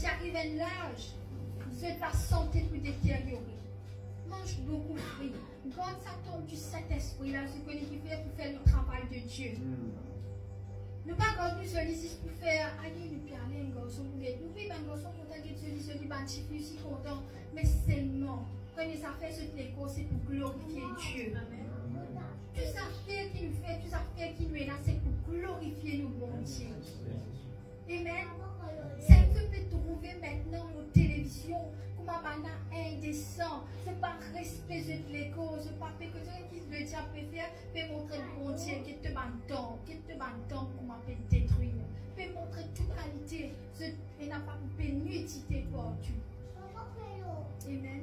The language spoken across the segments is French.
si arrive un l'âge, de la santé peut détériorer. Mange beaucoup de fruits. Quand ça tombe du Saint-Esprit, là, ce que nous fait pour faire le travail de Dieu. Nous pas quand nous sommes ici pour faire, allez, nous parler un garçon, nous vivons un garçon content que Dieu dit, un petit fille aussi content, mais seulement, quand il a fait ce l'écho, c'est pour glorifier Dieu. Tout ça fait qu'il nous fait, tout ça fait qu'il nous est là, c'est pour glorifier nos bon Dieu. Amen. C'est que peut trouver maintenant nos télévisions, comme un indécent, c'est pas respect de l'écho, c'est pas que le diable peut faire, peut montrer le bon Dieu qui te m'entend, comment peut détruire, peut montrer toute qualité, et n'a pas de nudité pour Dieu. Amen.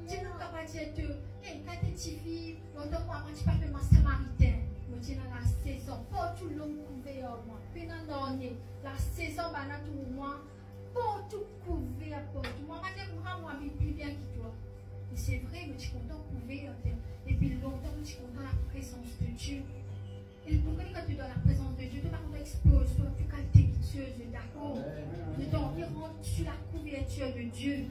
Dieu n'a pas dit que, quand tu es petite fille, longtemps, moi, tu parles de ma samaritain. Moi, je dans la saison, pour tout le monde couvert, moi. Puis dans l'année, la saison, bah, tout moi, pour tout couvert, pour tout. Moi, je dis, moi, je plus bien que toi. Et c'est vrai, mais je suis content de couvert. Et puis longtemps, je suis content de la présence de Dieu. Et pourquoi quand tu es dans la présence de Dieu, tu vas expose, toi, tu calmes tes pitieuses, d'accord? Tu rentres sur la couverture de Dieu.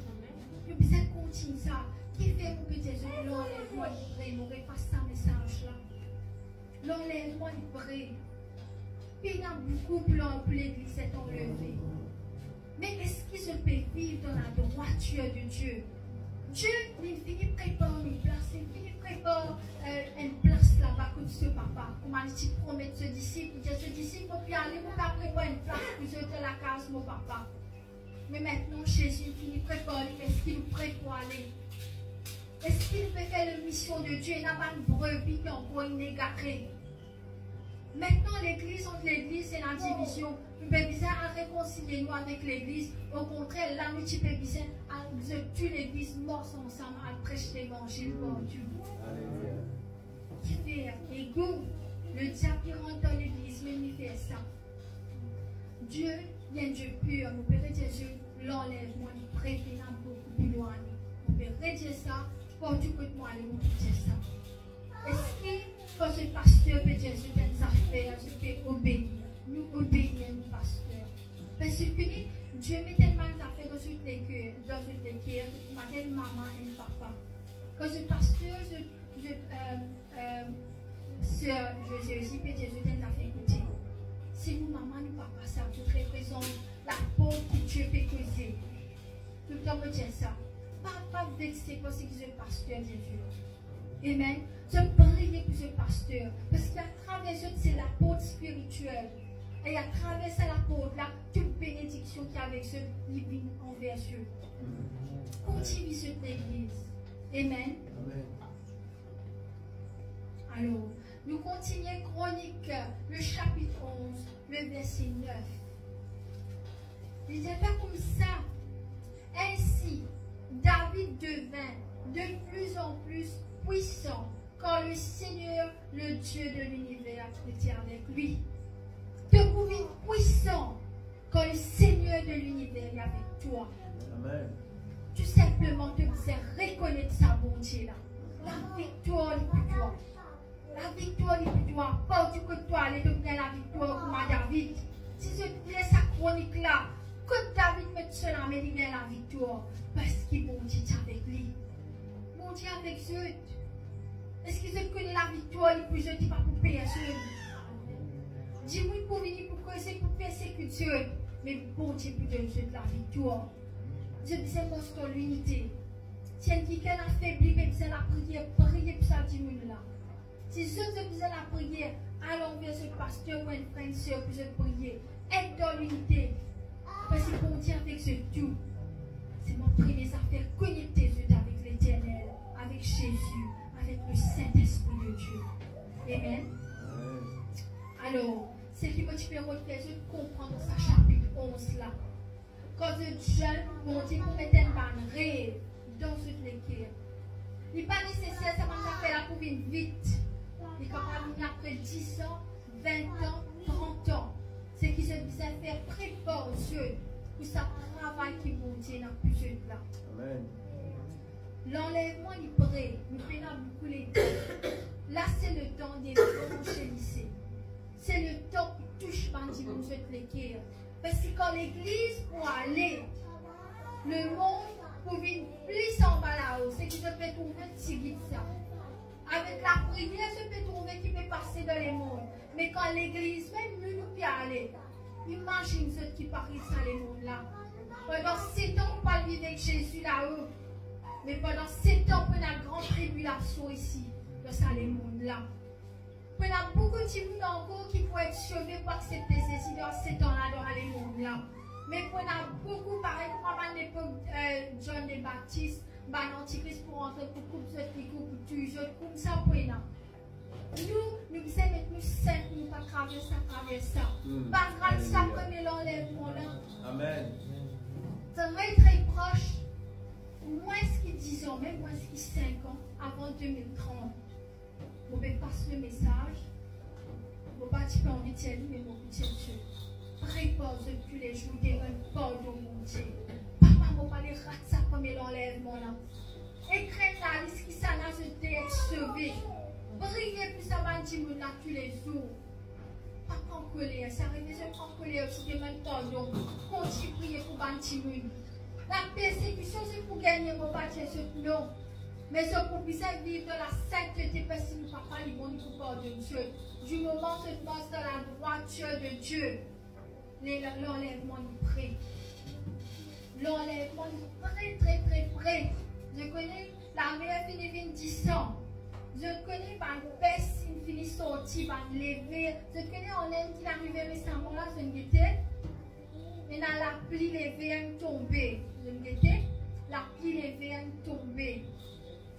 Et puis ça continue ça. Qui fait pour que Jésus l'enlève-moi livré, nous repasse ça message-là. L'enlève-moi livré. Puis il y a beaucoup de plans pour l'église est enlevée. Mais est-ce qu'il se peut vivre dans la droiture de Dieu? Dieu, il finit prépare une place, il finit prépare une place là-bas comme ce papa. Comment il promet ce disciple? Il dit ce disciple, il peut aller, il peut préparer une place pour jeter la case, mon papa. Mais maintenant, Jésus finit prépare, est-ce qu'il nous prépare aller? Est-ce qu'il peut faire la mission de Dieu? Il n'a pas une brebis qui est encore inégarée. Maintenant, l'église entre l'église et la division. Nous pouvons à réconcilier nous avec l'église. Au contraire, là, nous pouvons à tuer l'église morte ensemble à prêcher l'évangile pour Dieu. Qui fait égo? Le diable qui rentre dans l'église, mais il fait ça. Dieu, il y a un Dieu pur. Nous pouvons dire Dieu, l'enlèvement, il préfère beaucoup plus loin. Nous pouvons dire ça. Pour Dieu que moi, nous pouvons dire ça. Est-ce que quand ce pasteur peut dire des affaires, je peux obéir? Nous obéissons, nous pasteurs. Parce que Dieu met tellement d'affaires dans toutes les cœurs, ma maman et papa. Quand ce pasteur, je aussi peut dire des affaires écoutez. Si nous, maman, nous papa, ça tout représente la peau que Dieu peut causer. Tout le temps, me dire ça. Pas vexé parce que je suis pasteur de Dieu. Amen. Je prie pour ce pasteur. Parce qu'à travers eux, c'est l'apôtre spirituel. Et à travers cette apôtre, là, toute bénédiction qui est avec eux, il vient envers eux. Continue cette église. Amen. Amen. Alors, nous continuons Chronique, le chapitre 11, le verset 9. Il dit pas comme ça. Ainsi, David devint de plus en plus puissant quand le Seigneur, le Dieu de l'univers, était avec lui. Devenir puissant quand le Seigneur de l'univers est avec toi. Amen. Tout simplement te faire reconnaître sa bonté là. La victoire est pour toi. La victoire est pour toi. Pas du que toi, allez devenir la victoire pour David. Si je lis sa chronique là, que David met cela, mais il vient la victoire. Parce qu'il bon Dieu avec lui. Bon Dieu avec eux. Est-ce que je connais la victoire et puis je ne dis pas pour personne? Dis-moi pour venir pour causer, pour persécuter. Mais bon Dieu pour donner la victoire. Je dis c'est pour l'unité. Si quelqu'un a faibli, mais c'est la prière, priez pour ça, dis-moi là. Si je faisais la prière, allons vers ce pasteur ou un frère, une soeur, pour se prier. Être dans l'unité. Parce que bon Dieu avec ce tout. C'est mon premier affaire, connecter avec l'Éternel, avec Jésus, avec le Saint-Esprit de Dieu. Amen. Alors, c'est qui que tu peux refaire, je comprends dans ce chapitre 11 là. Quand le jeune, bon Dieu, pour mettre un ban rêve dans cette lecture. Il n'est pas nécessaire, ça m'a fait là pour venir vite. Il est capable de après 10 ans, 20 ans, 30 ans. C'est qui se disait faire préparation pour ce travail qui bon Dieu n'a plus là. Amen. L'enlèvement est prêt, nous prenons beaucoup les temps. Là, c'est le temps des branches lycées. C'est le temps qui touche bandit comme cette lecture. Parce que quand l'église pour aller, le monde pour venir plus en bas là-haut, c'est qu'il se peut trouver un petit guide ça. Avec la prière, se peut trouver qu'il peut passer dans les mondes. Mais quand l'église, même nous peut aller, imagine ceux qui parient dans les mondes là. Pendant 7 ans, on va vivre avec Jésus là-haut. Mais pendant 7 ans, on a une grande tribulation ici, dans ça les mondes là. On a beaucoup de gens encore qui pourraient être sauvés pour accepter ces dans 7 ans là dans les mondes là. Mais on a beaucoup, pareil, comme à l'époque John the Baptiste, l'Antichrist pour entrer pour couper ce qui coupe, pour tuer, comme ça, pour là. Nous sommes nous saints, nous pas traverser à travers ça. Pas grave, ça connaît l'enlèvement là. Amen. Très très proche, moins ce qui 10 ans, même moins ce qui 5 ans, avant 2030. On peut passer le message. On va pas dire qu'on est tiens, mais on est tiens Dieu. Prépose tous les jours, des pardon, mon Dieu. Papa, on va les rater ça comme l'enlèvement là. Écris la liste qui s'en a être sauvé. Priez pour ça, bâtiment là tous les jours. Pas en colère, ça arrive, je prends en colère aussi, de même pardon. Continue à prier pour bâtiment. La persécution, c'est pour gagner mon bâtiment, non. Mais ce qu'on puisse vivre dans la sainteté, parce que nous ne pas les bons pouvoirs de Dieu. Du moment où se passe dans la droiture de Dieu, l'enlèvement est prêt. L'enlèvement est très très près. Je connais la mère qui finit 10 ans. Je connais par baisse, il finit sortir, par lever. Je connais en Inde qui est arrivé récemment là, je me disais. Et dans la pluie, les veines tombées. Je me disais, la pluie, les veines tombées.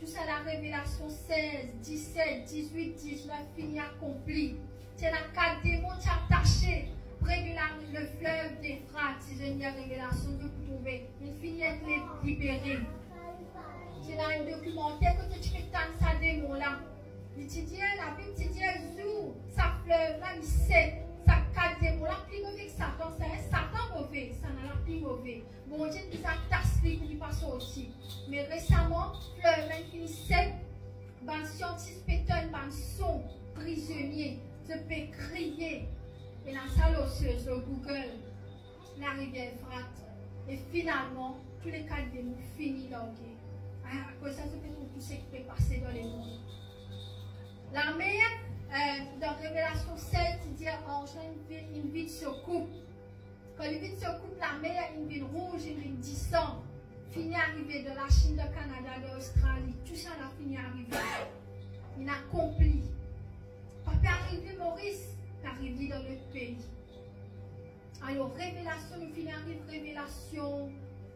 Tout ça, la révélation 16, 17, 18, 19, fini accompli. C'est la 4 démons qui attachés près de le fleuve d'Euphrate. Si je n'y ai révélation que vous trouvez, il finit être libéré. C'est dans un documentaire que tu peux tendre ça démon là. Il te dit, la Bible te dit, zou, ça fleuve là, il sait, ça 4 démons là, plus mauvais que Satan, c'est un Satan mauvais, ça n'a la plus mauvais. Bon Dieu, il a tassé pour lui passer aussi. Mais récemment, fleuve là, il sait, ben scientifique pétonne, ben son prisonnier, je peux crier. Et la salle osseuse au Google, la rivière Euphrate. Et finalement, tous les 4 démons finissent là, ok. À cause de ça, c'est tout ce qui peut passer dans les mondes. La mère, dans Révélation 7, il dit une vide se coupe. Quand le vide se coupe, la mer, une vide rouge, une vide 10 ans. Fini arrivé de la Chine, de Canada, de l'Australie. Tout ça a fini arrivé. Il a accompli. Papa arrivé, Maurice, arrivé dans le pays. Alors, Révélation, il finit arrive Révélation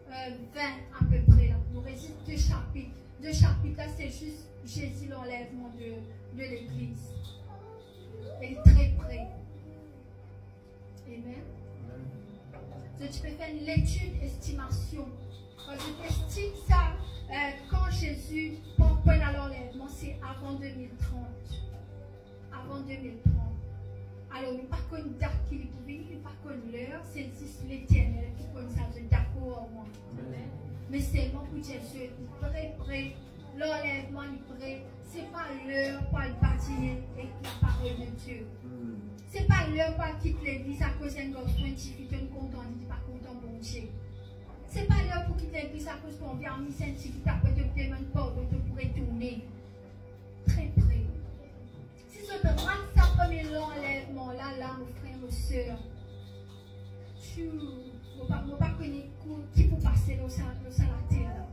20 à peu près. Là. Nous résiste 2 chapitres. 2 chapitres, là, c'est juste Jésus, l'enlèvement de l'Église. Elle est très près. Amen. Donc, tu peux faire une lecture estimation. Quand je t'estime ça, quand Jésus prend à l'enlèvement, c'est avant 2030. Avant 2030. Alors, nous ne pas une date qui est pour venir, nous ne pas l'heure, c'est l'Éternel qui connaît ça, je suis d'accord. Mais c'est bon pour Jésus, il est prêt, l'enlèvement est prêt. Ce n'est pas l'heure pour le bâtir avec la parole de Dieu. Ce n'est pas l'heure pour quitter l'église à cause d'un garçon qui est content, il n'est pas content bon Dieu. Ce n'est pas l'heure pour quitter l'église à cause qu'on vient en mission, qui après te demande pas, donc tu pourrais tourner. Très près. Si je te rends ça comme l'enlèvement, là, mon frère, mon soeur, tu ne vas pas connaître qui peut passer dans la terre.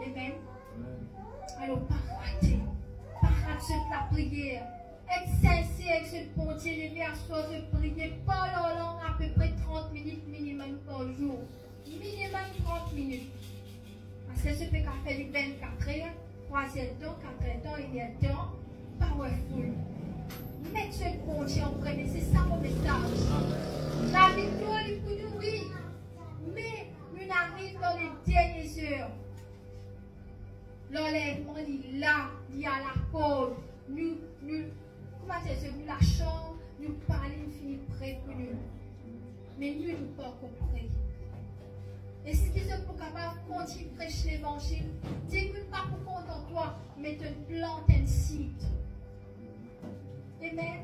Amen. Alors, pas rater. Pas rater la prière. Être sincère avec ce bon Dieu, lever à soi de prier, pas la langue à peu près 30 minutes minimum par jour. Minimum 30 minutes. Parce que ce peut faire du 24 heures, 3e temps, 4e temps, il y a temps, powerful. Mettre ce bon Dieu en premier, c'est ça mon message. La victoire est pour nous, oui. Mais nous arrivons dans les dernières heures. L'enlèvement est là, il y a la cause. Nous, comment c'est nous la chambre, nous parlons, nous finissons prêt pour nous. Mais nous, nous ne pas encore prêts. Et ce qui est pour capable de continuer à prêcher l'évangile, dis-nous pas pour compte en toi, mais te plante un site. Amen.